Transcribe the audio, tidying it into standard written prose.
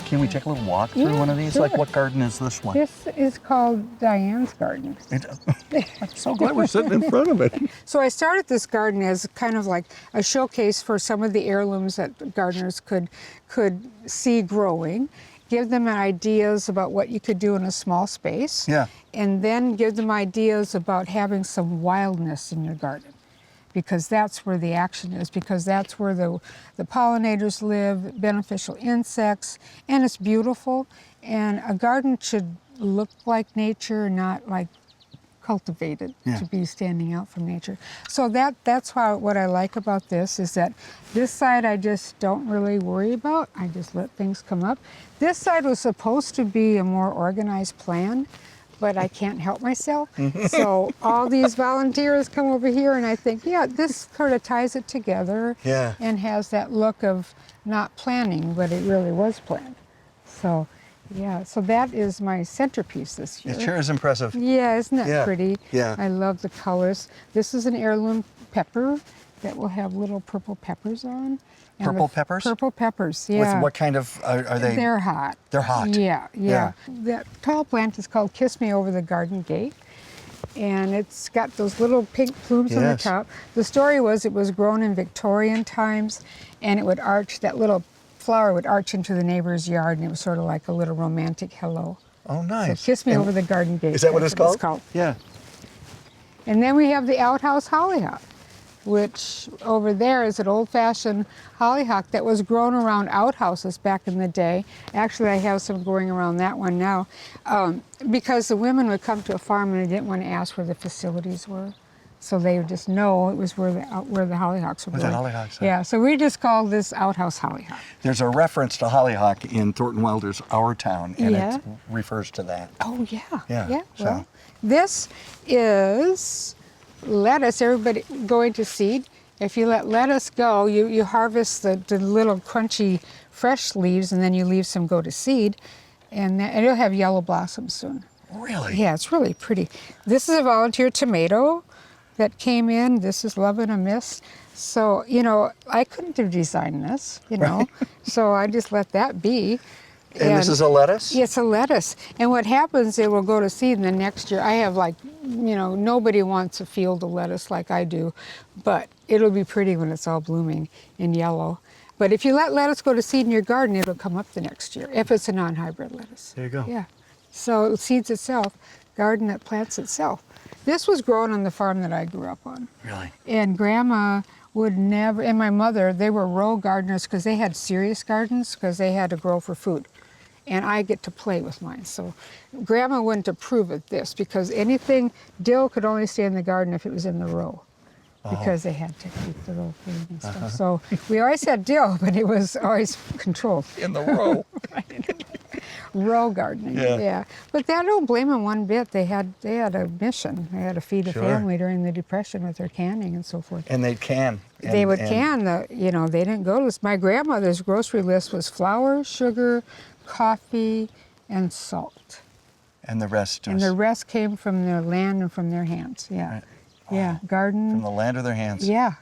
Can we take a little walk through one of these? Sure. Like, what garden is this one? This is called Diane's garden. I'm so glad we're sitting in front of it. So I started this garden as kind of like a showcase for some of the heirlooms that gardeners could see growing, give them ideas about what you could do in a small space, and then give them ideas about having some wildness in your garden. Because that's where the action is, because that's where the pollinators live, beneficial insects, and it's beautiful. And a garden should look like nature, not like cultivated to be standing out from nature. So that's what I like about this is that this side I just don't really worry about. I just let things come up. This side was supposed to be a more organized plan, but I can't help myself. So all these volunteers come over here and I think, yeah, this sort of ties it together and has that look of not planning, but it really was planned. So yeah, so that is my centerpiece this year. It sure is impressive. Yeah, isn't that pretty? Yeah. I love the colors. This is an heirloom pepper that will have little purple peppers on. Purple peppers? Purple peppers, yeah. With what kind of, are they? They're hot. They're hot? Yeah. That tall plant is called Kiss Me Over the Garden Gate. And it's got those little pink plumes on the top. The story was it was grown in Victorian times and it would arch, that little flower would arch into the neighbor's yard and it was sort of like a little romantic hello. Oh, nice. So Kiss Me Over the Garden Gate. Is that what it's called? It's called. Yeah. And then we have the outhouse hollyhock, which over there is an old-fashioned hollyhock that was grown around outhouses back in the day. Actually, I have some growing around that one now, because the women would come to a farm and they didn't want to ask where the facilities were. So they would just know it was where the hollyhocks were growing. Where the hollyhocks are. Yeah, so we just called this outhouse hollyhock. There's a reference to hollyhock in Thornton Wilder's Our Town, and it refers to that. Oh, yeah. Yeah. Well, this is lettuce, everybody going to seed. If you let lettuce go, you harvest the little crunchy fresh leaves and then you leave some go to seed and it'll have yellow blossoms soon. Really? Yeah, it's really pretty. This is a volunteer tomato that came in. This is Love and a Miss. So, you know, I couldn't have designed this, you know, so I just let that be. And this is a lettuce? Yeah, it's a lettuce. And what happens, it will go to seed, and the next year, I have like, you know, nobody wants a field of lettuce like I do, but it'll be pretty when it's all blooming in yellow. But if you let lettuce go to seed in your garden, it'll come up the next year, if it's a non-hybrid lettuce. There you go. Yeah. So it seeds itself, garden that plants itself. This was grown on the farm that I grew up on. Really? And Grandma would never, and my mother, they were row gardeners because they had serious gardens because they had to grow for food. And I get to play with mine. So Grandma wouldn't approve of this because anything, dill could only stay in the garden if it was in the row because they had to keep the row clean and stuff. So we always had dill, but it was always controlled. In the row. Row gardening, yeah. But I don't blame them one bit. They had a mission. They had to feed a family during the Depression with their canning and so forth. And they'd can. They would can. You know, they didn't go to this. My grandmother's grocery list was flour, sugar, coffee, and salt. And the rest. And the rest came from their land and from their hands. Yeah. Right. Yeah. Garden. From the land of their hands. Yeah.